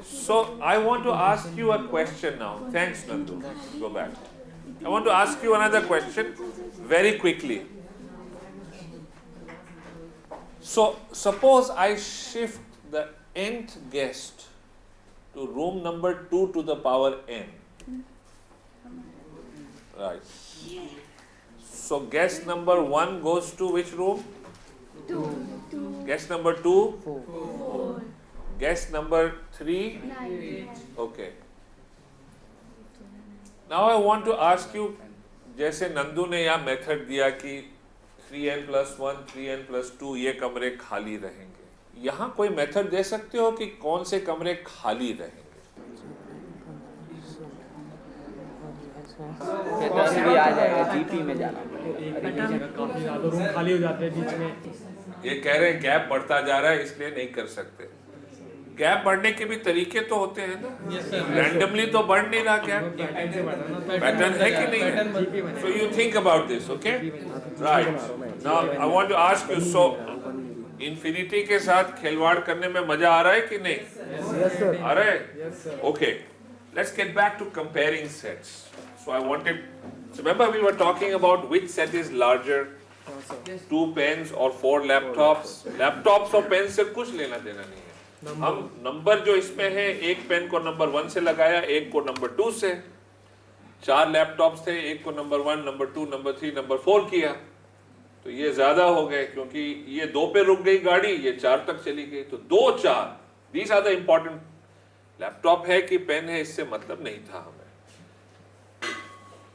So I want to ask you a question now. Thanks, Nandu. Go back. I want to ask you another question very quickly. So suppose I shift the nth guest to room number 2 to the power n. Right. So guest number 1 goes to which room? 2. Guest number 2? 4. Guest number 3? 9. Okay. Now I want to ask you, जैसे नंदू ने यहाँ method दिया कि 3n+1, 3n+2 ये कमरे खाली रहेंगे, यहाँ कोई मेथड दे सकते हो कि कौन से कमरे खाली रहेंगे? भी आ जाएगा, जीपी में जाना काफी ज्यादा रूम खाली हो जाते हैं बीच में। ये कह रहे हैं गैप बढ़ता जा रहा है इसलिए नहीं कर सकते। गैप बढ़ने के भी तरीके तो होते हैं ना, रैंडमली तो बढ़ नहीं रहा गैप, पैटर्न है कि नहीं है? So you think about this, okay? Right. Now I want to ask you, so infinity के साथ खिलवाड़ करने में मजा आ रहा है कि नहीं? आ रहा है? Okay, let's get back to comparing sets. So I wanted, so remember we were talking about which set is larger, 2 pens or 4 laptops. Laptops और पेन से कुछ लेना देना नहीं है। हम नंबर जो इसमें है, एक पेन को नंबर 1 से लगाया, एक को नंबर 2 से। 4 लैपटॉप्स थे, एक को नंबर 1, नंबर 2, नंबर 3, नंबर 4 किया। तो ये ज्यादा हो गए क्योंकि ये 2 पे रुक गई गाड़ी, ये 4 तक चली गई। तो 2, 4, these are the important. Laptop है कि पेन है इससे मतलब नहीं था हमें।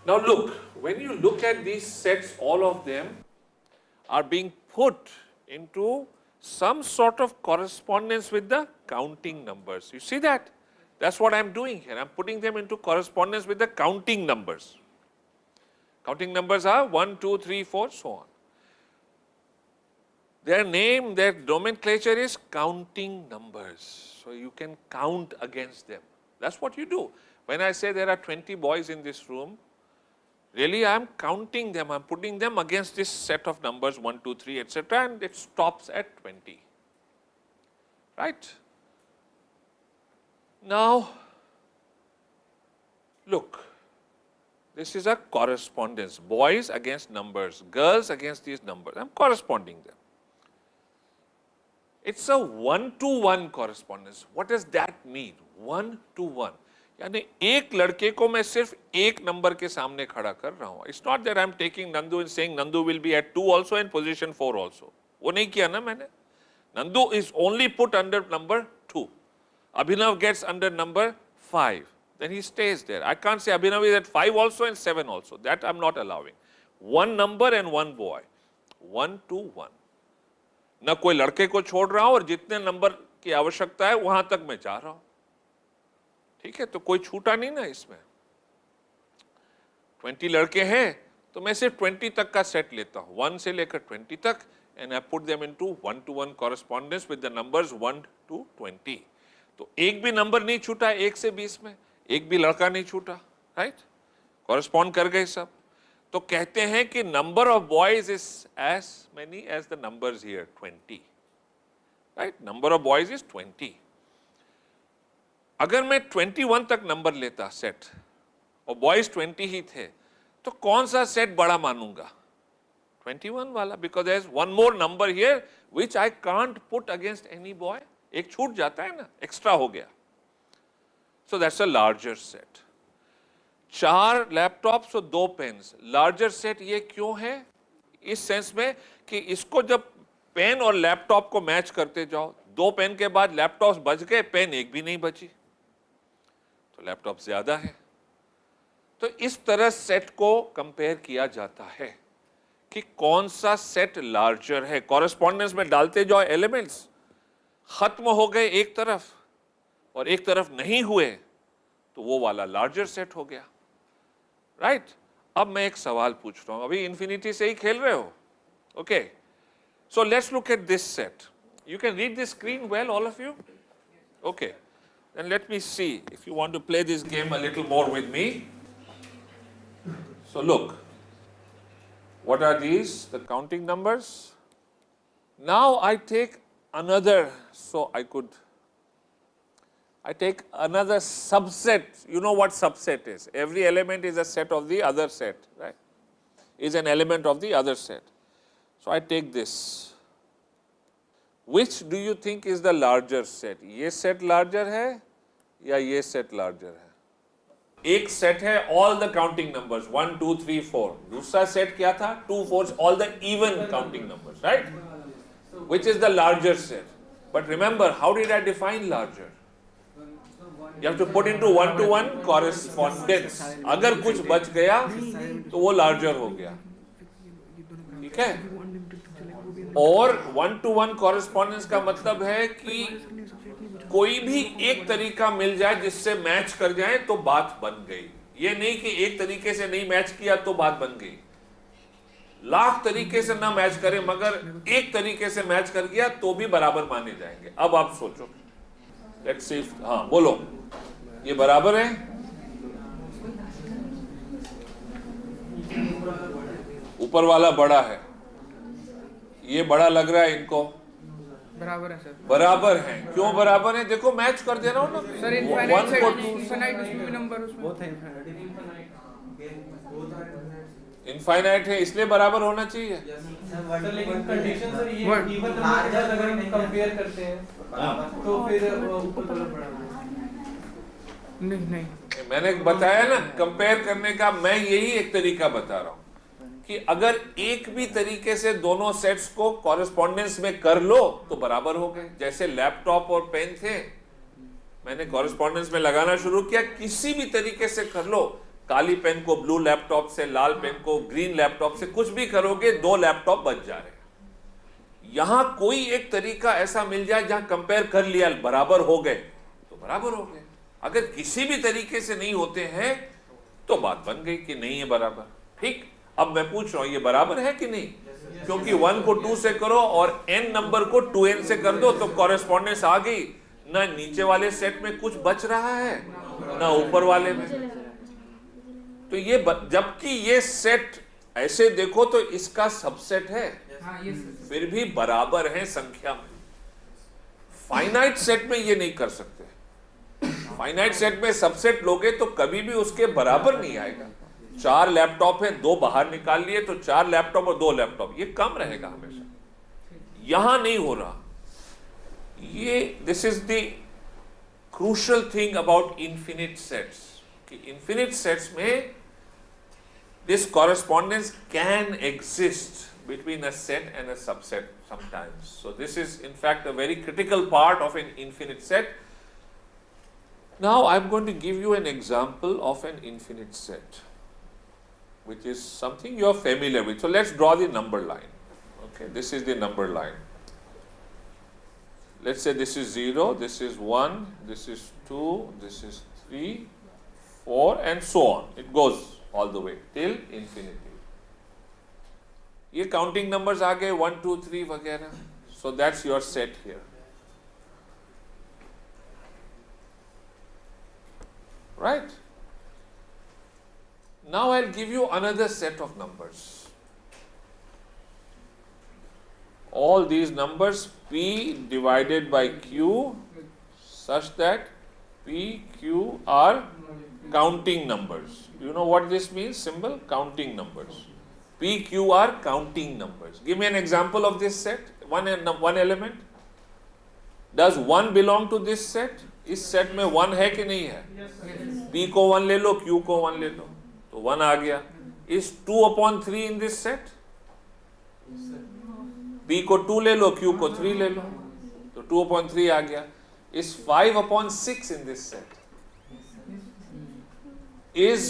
Now look, when you look at these sets, all of them are being put into some sort of correspondence with the counting numbers. You see that? That's what I'm doing here. I'm putting them into correspondence with the counting numbers. Counting numbers are 1, 2, 3, 4, so on. Their name, their nomenclature is counting numbers. So you can count against them. That's what you do. When I say there are 20 boys in this room, really, I am counting them. I am putting them against this set of numbers 1, 2, 3, etc., and it stops at 20. Right? Now, look, this is a correspondence. Boys against numbers, girls against these numbers. I am corresponding them. It's a 1-to-1 correspondence. What does that mean? 1-to-1. यानी एक लड़के को मैं सिर्फ एक number के सामने खड़ा कर रहा हूं. It's not that I am taking Nandu and saying Nandu will be at 2 also and position 4 also. वो नहीं किया ना मैंने. Nandu is only put under number 2. Abhinav gets under number 5. Then he stays there. I can't say Abhinav is at 5 also and 7 also. That I'm not allowing. One number and one boy. 1-to-1. न कोई लड़के को छोड़ रहा हूं और जितने number की आवश्यकता है वहां तक मैं जा रहा हूं. ठीक है, तो कोई छूटा नहीं ना इसमें. 20 लड़के हैं तो मैं सिर्फ 20 तक का सेट लेता हूं, 1 से लेकर 20 तक, and I put them into 1-to-1 correspondence with the numbers 1 to 20. तो एक भी नंबर नहीं छूटा 1 से 20 में, एक भी लड़का नहीं छूटा. राइट, कॉरेस्पॉन्ड कर गए सब. तो कहते हैं कि number of boys is as many as the numbers here, 20. Right, number of boys is 20. अगर मैं 21 तक नंबर लेता सेट और बॉयज 20 ही थे, तो कौन सा सेट बड़ा मानूंगा? 21 वाला, because there is one more number here which I can't put against any boy. एक छूट जाता है ना, एक्स्ट्रा हो गया. So that's a larger set. 4 laptops और 2 पेन्स. लार्जर सेट ये क्यों है? इस सेंस में कि इसको जब पेन और लैपटॉप को मैच करते जाओ, 2 पेन के बाद लैपटॉप्स बच गए, पेन एक भी नहीं बची, तो लैपटॉप ज्यादा है. तो इस तरह सेट को कंपेयर किया जाता है कि कौन सा सेट लार्जर है. कॉरेस्पॉन्डेंस में डालते जाओ एलिमेंट्स, खत्म हो गए एक तरफ और एक तरफ नहीं हुए, तो वो वाला लार्जर सेट हो गया. राइट, अब मैं एक सवाल पूछ रहा हूं. अभी इंफिनिटी से ही खेल रहे हो. Okay, so let's look at this set. You can read the screen well, all of you? Okay. Then let me see if you want to play this game a little more with me. So look, what are these? The counting numbers. Now I take another, so I could I take another subset. You know what subset is? Every element is a set of the other set, right? Is an element of the other set. So I take this. Which do you think is the larger set? ये set larger है या ये set larger है? एक set है all the counting numbers 1, 2, 3, 4. दूसरा set क्या था? 2, 4 all the even counting numbers, right? Which is the larger set? But remember, how did I define larger? You have to put into one-to-one correspondence. अगर कुछ बच गया तो वो larger हो गया, ठीक है? और one-to-one correspondence का मतलब है कि कोई भी एक तरीका मिल जाए जिससे मैच कर जाए तो बात बन गई। ये नहीं कि एक तरीके से नहीं मैच किया तो बात बन गई। लाख तरीके से ना मैच करे मगर एक तरीके से मैच कर गया तो भी बराबर माने जाएंगे। अब आप सोचो, लेट्स सी, हाँ बोलो, ये बराबर है? ऊपर वाला बड़ा है, ये बड़ा लग रहा है इनको? बराबर है सर। बराबर है। क्यों बराबर है? देखो मैच कर दे रहा हूं ना सर। इनफाइनाइट उसमें भी नंबर उसमें इनफाइनाइट है इसलिए बराबर होना चाहिए। लेकिन कंडीशन सर ये इवन नंबर अगर हम कंपेयर करते हैं तो फिर नहीं मैंने बताया ना कंपेयर करने का, मैं यही एक तरीका बता रहा हूं कि अगर एक भी तरीके से दोनों सेट्स को कॉरेस्पॉन्डेंस में कर लो तो बराबर हो गए। जैसे लैपटॉप और पेन थे, मैंने कॉरेस्पॉन्डेंस में लगाना शुरू किया, किसी भी तरीके से कर लो, काली पेन को ब्लू लैपटॉप से, लाल पेन को ग्रीन लैपटॉप से, कुछ भी करोगे दो लैपटॉप बच जा रहे हैं। यहां कोई एक तरीका ऐसा मिल जाए जहां कंपेयर कर लिया, बराबर हो गए तो बराबर हो गए। अगर किसी भी तरीके से नहीं होते हैं तो बात बन गई कि नहीं है बराबर। ठीक, अब मैं पूछ रहा हूं ये बराबर है कि नहीं? क्योंकि 1 को 2 से करो और n नंबर को 2n से कर दो तो कॉरेस्पॉन्डेंस आ गई। ना नीचे वाले सेट में कुछ बच रहा है ना ऊपर वाले में। तो ये जबकि ये सेट ऐसे देखो तो इसका सबसेट है, फिर भी बराबर है संख्या में। फाइनाइट सेट में ये नहीं कर सकते। फाइनाइट सेट में सबसेट लोगे तो कभी भी उसके बराबर नहीं आएगा। 4 लैपटॉप है, 2 बाहर निकाल लिए तो 4 लैपटॉप और 2 लैपटॉप, ये कम रहेगा हमेशा। यहां नहीं हो रहा ये। This is the crucial thing about infinite sets कि इन्फिनिट सेट्स में this correspondence can exist between a set and a subset sometimes. So this is in fact a very critical part of an infinite set. Now I'm going to give you an example of an infinite set, which is something you are familiar with. So let's draw the number line. Okay, this is the number line. Let's say this is 0, this is 1, this is 2, this is 3, 4 and so on. It goes all the way till infinity. ये counting numbers आ गए 1, 2, 3 वगैरह. So that's your set here. Right? Now I'll give you another set of numbers. All these numbers P divided by Q such that P, Q are counting numbers. Do you know what this means? Symbol? Counting numbers. P, Q are counting numbers. Give me an example of this set. One element. Does 1 belong to this set? इस set में 1 है कि नहीं है? P को 1 ले लो, Q को 1 ले लो, तो 1 आ गया. Is 2/3 in this set? P को 2 ले लो, Q को 3 ले लो, तो 2/3 आ गया. Is 5/6 in this set? Is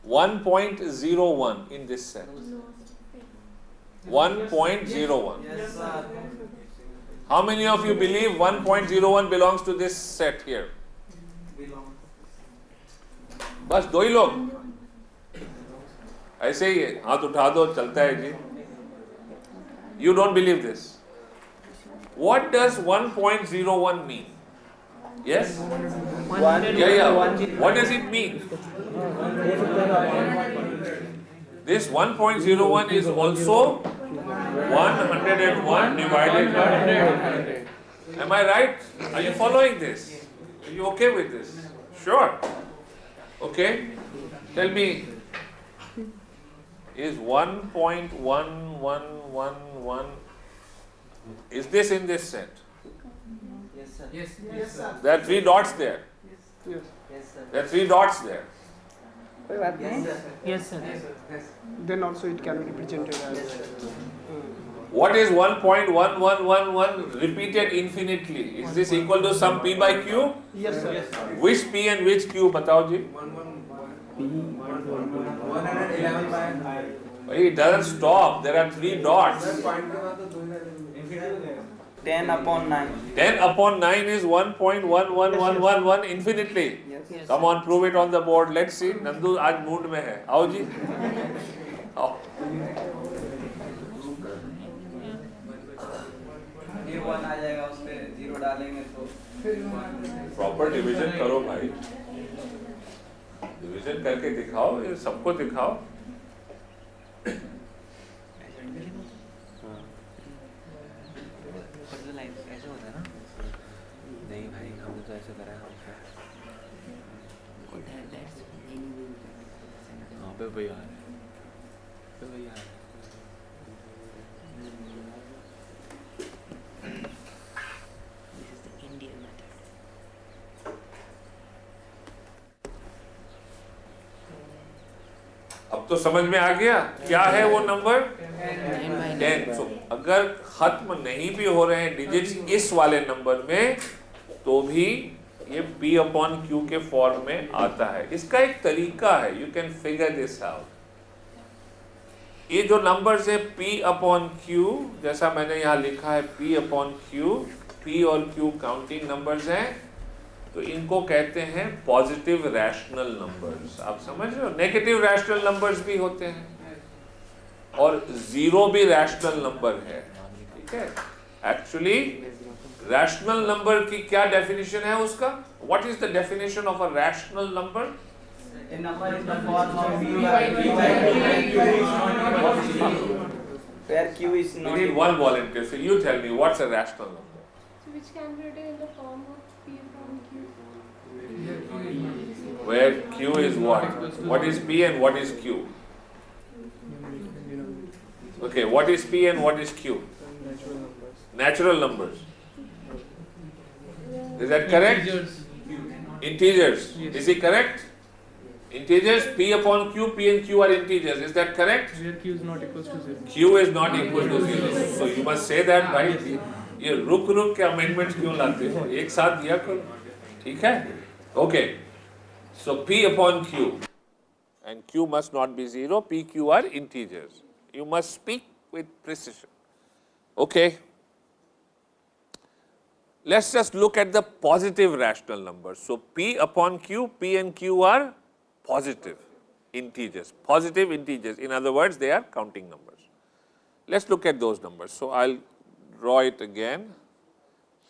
1.01 in this set? 1.01. Yes, sir. How many of you believe 1.01 belongs to this set here? बस 2 ही लोग ऐसे ही है, हाथ उठा दो, चलता है जी. You don't believe this. What does 1.01 mean? Yes? Yeah. What does it mean? This 1.01 is also 101 divided by 100. Am I right? Are you following this? Are you okay with this? Sure. Okay. Tell me, is 1.1111, is this in this set? Yes, sir. Yes, yes, sir. There are 3 dots there. Yes, sir. There are 3 dots there. कोई बात नहीं. Yes, sir. Then also it can be presented as. What is 1.1111 repeated infinitely? Is this equal to some p by q? Yes, sir. Which p and which q? बताओ जी. 111 by It doesn't stop. There are 3 dots. 10 upon 9. 10 upon 9 is 1.11111 infinitely. Yes. Come on, prove it on the board. Let's see. Nandu आज mood में है. आओ जी. आओ. ये 1 आ जाएगा, उस पे 0 डालेंगे तो Proper division करो भाई. Division करके दिखाओ. ये सबको दिखाओ. ऐसे होता है ना? नहीं भाई, हमने तो ऐसे करा है. हाँ पे वही आ रहा है. पे वही आ रहा है. अब तो समझ में आ गया क्या है वो नंबर 10. So, अगर खत्म नहीं भी हो रहे हैं डिजिट्स इस वाले नंबर में तो भी ये p अपॉन q के फॉर्म में आता है. इसका एक तरीका है. You can figure this out. ये जो नंबर्स है p अपॉन q, जैसा मैंने यहाँ लिखा है p अपॉन q, p और q काउंटिंग नंबर्स हैं, तो इनको कहते हैं पॉजिटिव रैशनल नंबर्स. आप समझ रहे हो? नेगेटिव रैशनल नंबर्स भी होते हैं और जीरो भी रैशनल नंबर है. ठीक है. एक्चुअली रैशनल नंबर की क्या डेफिनेशन है उसका? What is the definition of a rational number? A number in the form of p by where q is We not need one volunteer. So you tell me, what's a rational number? So which can be written in the form of P upon Q. Where q is what? What is p and what is q? Okay, what is p and what is q? Natural numbers. Is that correct? Integers. Is it correct? Integers, p upon q, p and q are integers. Is that correct? Where q is not equals to 0. q is not equal to 0. So you must say that, right? ये रुक रुक के amendments क्यों लाते हो? एक साथ दिया करो. ठीक है? Okay. So p upon q and q must not be 0. p, q are integers. You must speak with precision. Okay. Let's just look at the positive rational numbers. So p upon q, p and q are positive integers. Positive integers. In other words, they are counting numbers. Let's look at those numbers. So I'll draw it again.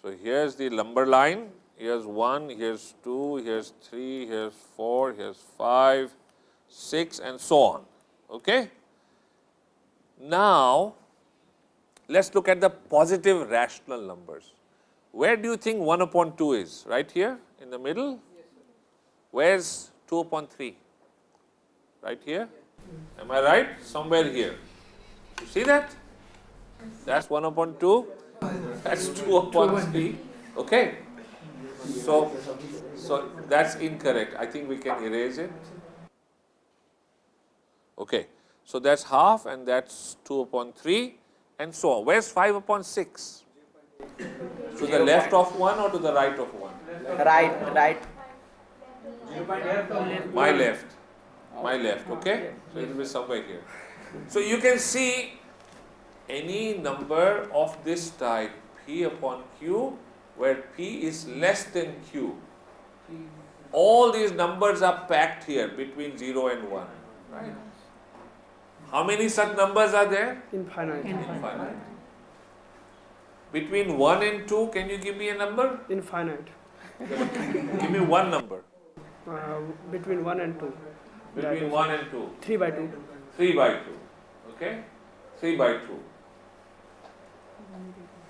So here's the number line. Here's 1, here's 2, here's 3, here's 4, here's 5, 6 and so on. Okay? Now, let's look at the positive rational numbers. Where do you think 1 upon 2 is? Right here in the middle? Where's 2 upon 3? Right here? Am I right? Somewhere here. You see that? That's 1 upon 2. That's 2 upon 3. Okay? So that's incorrect. I think we can erase it. Okay. So that's half and that's 2 upon 3 and so on. Where's 5 upon 6? To the left of 1 or to the right of 1? right. My left. My left, okay? So it will be somewhere here. So you can see any number of this type, p upon q, where p is less than q. All these numbers are packed here between 0 and 1, right? How many such numbers are there? Infinite. Infinite. Between 1 and 2, can you give me a number? Infinite. Give me one number. Between 1 and 2. Between 1 and 2. 3 by 2. 3 by 2. Okay? 3 by 2.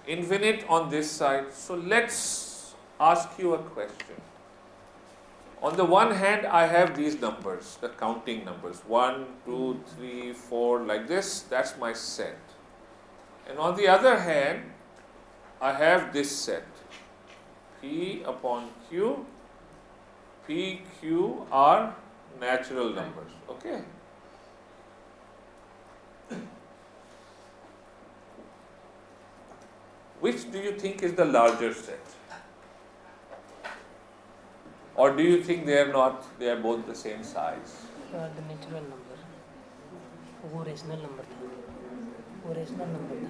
Infinite on this side. So let's ask you a question. On the one hand, I have these numbers, the counting numbers, 1, 2, 3, 4, like this, that's my set. And on the other hand, I have this set, P upon Q, P, Q are natural numbers, okay? Which do you think is the larger set? Or do you think they are not, they are both the same size? The natural number. वो rational number था, वो rational number था,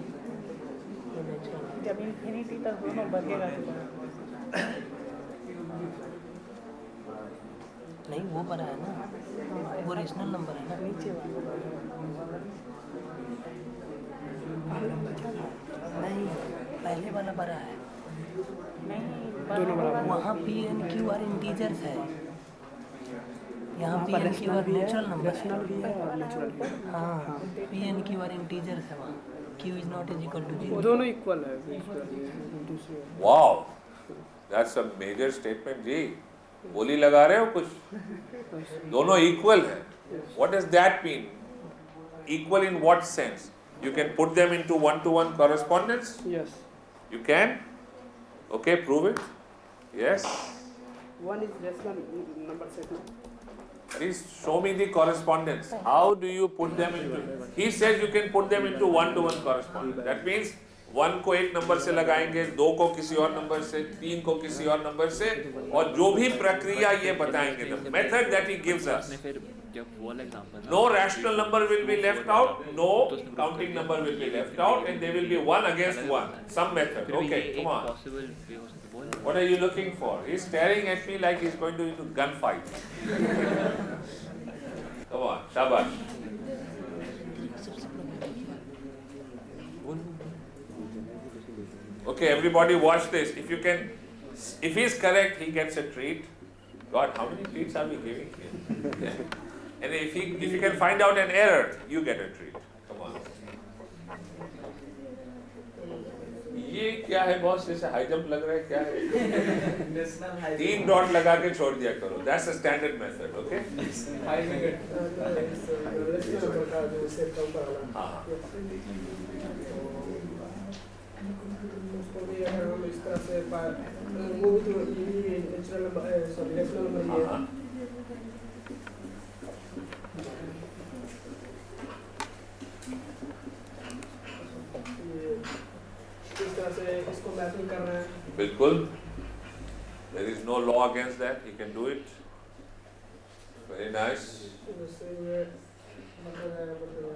वो natural number. जब infinity तक दोनों बढ़ेगा तो नहीं वो बड़ा है ना, वो रेशनल नंबर है ना। नीचे वाला नहीं पहले वाला बड़ा है, दोनों बराबर वहाँ p and q are integers है, यहाँ p and q are natural number rational भी है और नेचुरल भी है। है। हाँ p and q are integers है वहाँ, q is not is equal to zero. दोनों इक्वल है दूसरी Wow, that's a major statement, जी। बोली लगा रहे हो कुछ? दोनों equal है। What does that mean? Equal in what sense? You can put them into one-to-one correspondence? Yes You can? Okay, prove it. Yes. One is rational number set ना Please show me the correspondence. How do you put them into? He says you can put them into one-to-one correspondence. That means 1 को एक number से लगाएंगे, 2 को किसी और number से, 3 को किसी और नंबर से, और जो भी प्रक्रिया ये बताएंगे, the method that he gives us. फिर जब वो वाला example No rational number will be left out, no counting number will be left out, and they will be 1 against 1. Some method. Okay, come on. Possible way हो सकता है बोल What are you looking for? He's staring at me like he's going to into gunfight. Come on, shabash. Okay, everybody watch this. If you can, if he's correct, he gets a treat. God, how many treats are we giving here? Yeah. And if you can find out an error, you get a treat. Come on. ये क्या है boss, जैसे high jump लग रहा है, क्या है? 3 dot लगा के छोड़ दिया करो. That's the standard method, okay? हाँ. उसको भी अगर हम इस तरह से वो भी तो ये natural number sorry rational number ये हाँ. इस तरह से इसको मैपिंग कर रहे हैं। बिल्कुल. There is no law against that. He can do it. Very nice.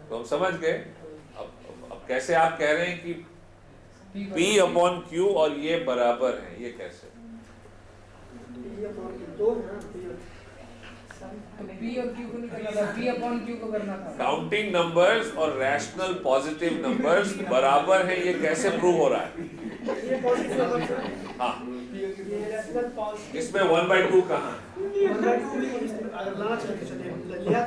तो हम समझ गए. अब कैसे आप कह रहे हैं कि P upon Q और ये बराबर हैं, ये कैसे? P और Q को नहीं करना था, P upon Q को करना था। काउंटिंग नंबर्स और रैशनल पॉजिटिव नंबर्स बराबर हैं, ये कैसे प्रूव हो रहा है? ये पॉजिटिव नंबर हाँ. ये रेशनल पॉजिटिव इसमें 1/2 कहाँ है? अगर लाना चाहिए चलिए लिया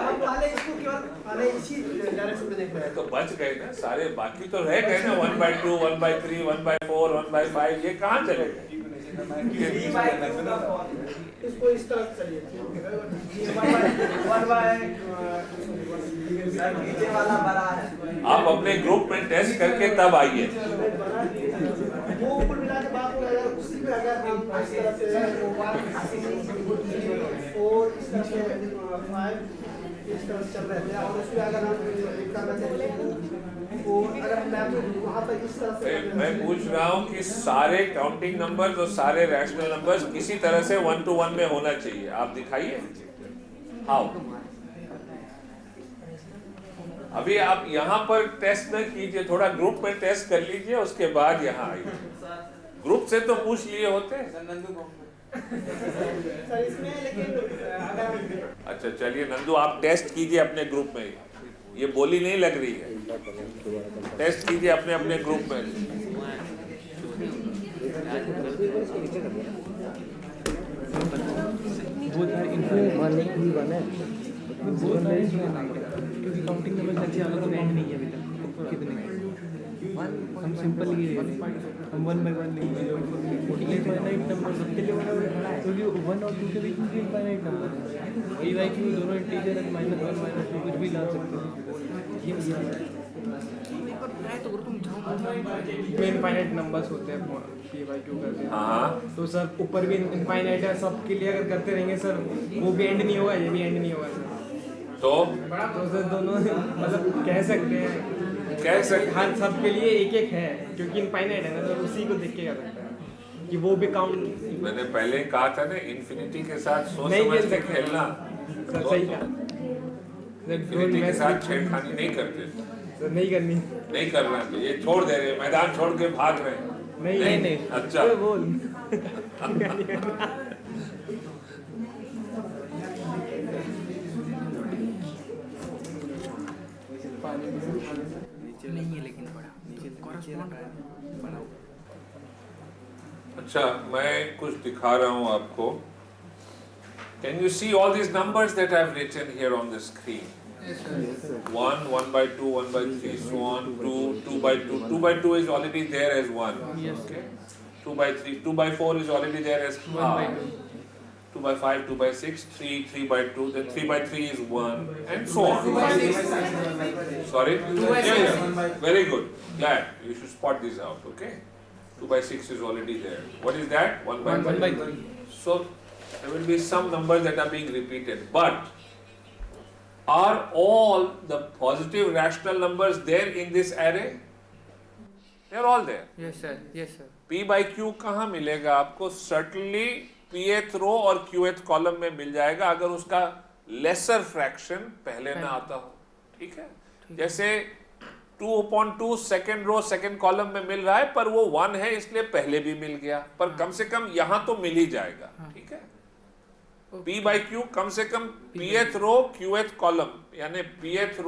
हम पहले इसको केवल पहले इसी डायरेक्शन में देख रहे हैं। तो बच गए ना सारे, बाकी तो रह गए ना 1/2, 1/3, 1/4, 1/5, ये कहाँ चले गए? इसको इस तरह चलिए नीचे वाला बड़ा है। आप अपने ग्रुप में टेस्ट करके तब आइए. वो ऊपर मिला के बात हो जाएगा, उसी में अगर हम इस तरह से 4 इस तरह से 5 इस तरह से चल रहे थे और उसमें अगर हम करना चाहिए और अगर मैं वहाँ पर इस तरह से मैं पूछ रहा हूँ कि सारे काउंटिंग नंबर्स और सारे रैशनल नंबर्स किसी तरह से 1-to-1 में होना चाहिए. आप दिखाइए. हाउ? अभी आप यहाँ पर टेस्ट न कीजिए, थोड़ा ग्रुप में टेस्ट कर लीजिए, उसके बाद यहाँ आइए. ग्रुप से तो पूछ लिए होते. सर इसमें लेकिन अगर अच्छा चलिए नंदू, आप टेस्ट कीजिए अपने ग्रुप में. ये बोली नहीं लग रही है. टेस्ट कीजिए अपने अपने ग्रुप में. वो यार इनको वन है वो नहीं क्योंकि काउंटिंग नंबर अच्छे अलग तो नहीं है अभी तक कितने हम सिंपल ही हम 1 by 1 लेंगे, इनफाइनाइट नंबर सबके लिए बना हुआ है, क्योंकि 1 और 2 के बीच में भी इनफाइनाइट नंबर है। पी बाई क्यू दोनों इंटीजर है, -1 -2 कुछ भी ला सकते हो। में इनफाइनाइट नंबर्स होते हैं पी बाई क्यू करते हैं। हाँ तो सर ऊपर भी इनफाइनाइट है, सबके लिए अगर करते रहेंगे सर वो भी एंड नहीं होगा, ये भी एंड नहीं होगा सर। तो सर दोनों मतलब कह सकते हैं हर सबके लिए एक एक है, क्योंकि इनफाइनाइट है ना, तो उसी को देख के कर सकता है कि वो भी काउंट। मैंने पहले ही कहा था ना, इन्फिनिटी के साथ सोच नहीं समझ खेल के सकते। खेलना। सर सही कहा इन्फिनिटी के साथ छेड़खानी नहीं करते, सर, नहीं करनी। नहीं करना। तो ये छोड़ दे रहे, मैदान छोड़ के भाग रहे हैं। नहीं अच्छा तो बोल नहीं है लेकिन बड़ा कॉरस्पॉन्ड बड़ा। अच्छा, मैं कुछ दिखा रहा हूँ आपको। Can you see all these numbers that I've written here on the screen? 1, 1 by 2, 1 by 3, so on, 2, 2 by 2. 2 by 2 is already there as 1. Okay. 2 by 3, 2 by 4 is already there as half. 2 by 5, 2 by 6, 3, 3 by 2, then 3 by 3 is 1, and so on. Sorry? Yeah. Very good. Glad. You should spot this out, okay? 2 by 6 is already there. What is that? 1 by 1 by 3. So, there will be some numbers that are being repeated. But, are all the positive rational numbers there in this array? They are all there. Yes sir. P by Q कहाँ मिलेगा आपको? Certainly Pth रो और Qth column में मिल जाएगा, अगर उसका laser fraction पहले ना आता हो। ठीक है? जैसे 2/2 सेकेंड रो सेकेंड कॉलम में मिल रहा है, पर वो 1 है इसलिए पहले भी मिल गया, पर कम से कम यहां तो मिल ही जाएगा। ठीक है? P by Q कम से कम Pth रो Qth कॉलम, यानी Pth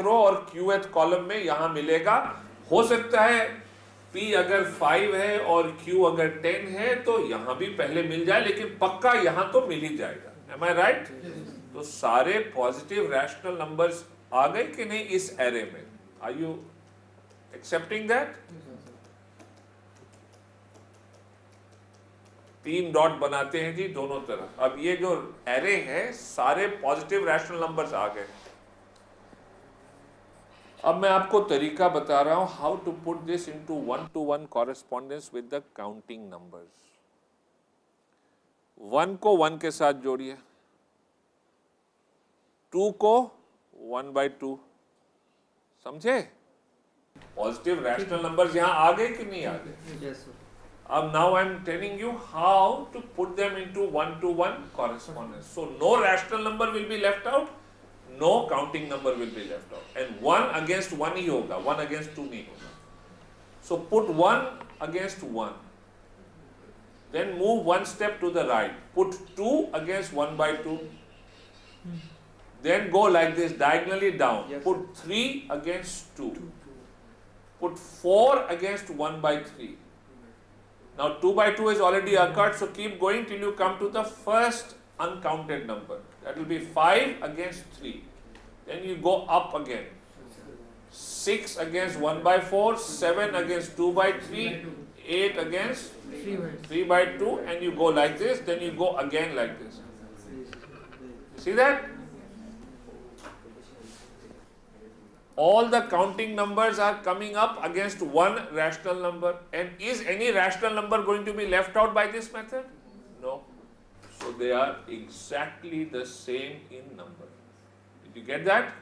रो और Qth कॉलम में यहां मिलेगा। हो सकता है P अगर 5 है और Q अगर 10 है तो यहां भी पहले मिल जाए, लेकिन पक्का यहां तो मिल ही जाएगा। Am I right? तो सारे पॉजिटिव रैशनल नंबर्स आ गए कि नहीं इस एरे में? Are you accepting that? 3 dot बनाते हैं जी दोनों तरफ। अब ये जो एरे है सारे पॉजिटिव रैशनल नंबर्स आ गए। अब मैं आपको तरीका बता रहा हूं how to put this into 1-to-1 correspondence with the counting numbers. 1 को 1 के साथ जोड़िए, 2 को 1 by 2, समझे? पॉजिटिव रैशनल नंबर्स यहां आ गए कि नहीं आ गए? अब now I am telling you how to put them into 1-to-1 correspondence. So no rational number will be left out, no counting number will be left out, and 1 against 1 ही होगा, 1 against 2 नहीं होगा. So put 1 against 1, then move one step to the right, put 2 against 1 by 2, then go like this diagonally down, put 3 against 2, put 4 against 1 by 3. Now 2 by 2 is already occurred, so keep going till you come to the first uncounted number. That will be 5 against 3. Then you go up again. 6 against 1 by 4, 7 against 2 by 3, 8 against 3 by 2, and you go like this, then you go again like this. See that? All the counting numbers are coming up against one rational number. And is any rational number going to be left out by this method? No. So they are exactly the same in number. Did you get that?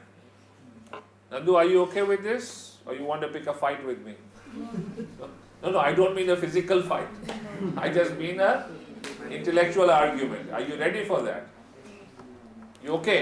Nandu, are you okay with this? Or you want to pick a fight with me? No, I don't mean a physical fight. I just mean a intellectual argument. Are you ready for that? You okay?